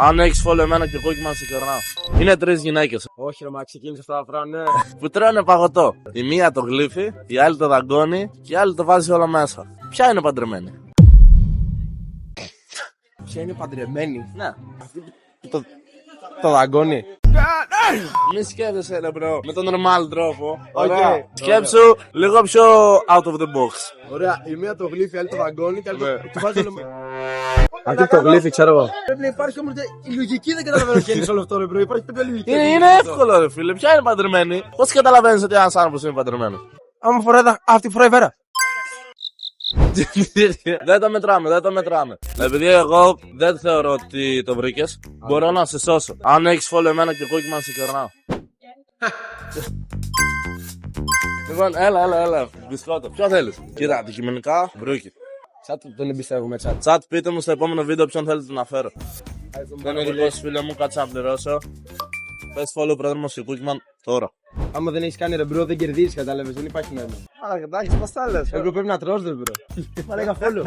Αν έχεις follow εμένα και κόκκιμα σε κερνάω. Είναι 3 γυναίκες. Όχι, ρε, μα ξεκίνησε αυτά τα πράγματα, ναι. Που τρώνε παγωτό. Η μία το γλύφει, η άλλη το δαγκώνει και η άλλη το βάζει όλα μέσα. Ποια είναι παντρεμένη? Ποια είναι παντρεμένη? Ναι. Το δαγκώνει. Μη σκέφτεσαι ρε μπρο, με τον normal τρόπο. Οκ. Ωραία. Σκέψου λίγο πιο out of the box. Ωραία, η μία το γλύφει, η άλλη το δαγκώνει και η άλλη το βάζει όλο. Αυτή το γλύφει, ξέρω εγώ. Πρέπει να υπάρχει όμως η λογική, δεν καταλαβαίνω ποια είναι σε όλο αυτό, ρε μπρο. Υπάρχει πέντε λογική. Είναι εύκολο ρε φίλε, ποια είναι παντρεμένη? Πώς καταλαβαίνεις ότι ένας άνθρωπος είναι παντρεμένος? Άμα φοράει αυτή φοράει βέρα. Δεν το μετράμε, δεν το μετράμε. Επειδή εγώ δεν θεωρώ ότι το βρήκες, μπορώ να σε σώσω. Αν έχεις follow εμένα και κόκκιμα σε κερνάω. Λοιπόν, έλα, μπισκότο. Ποιο θέλεις? Κοίτα, αντικειμενικά, βρούκι. Τσάτ δεν εμπιστεύομαι, τσάτ. Τσάτ, πείτε μου στο επόμενο βίντεο ποιον θέλετε να φέρω. Δεν είναι δικός φίλε μου, κάτσε να πληρώσω. Πες follow πρόδρομο σε κούκκιμαν τώρα. Άμα δεν έχεις κάνει ρε μπρο, δεν κερδίζεις, κατάλαβες, δεν υπάρχει νόημα. Α, εντάξει, πώς τα λες. Πρέπει να τρως ρε μπρο. Μα λέγα follow.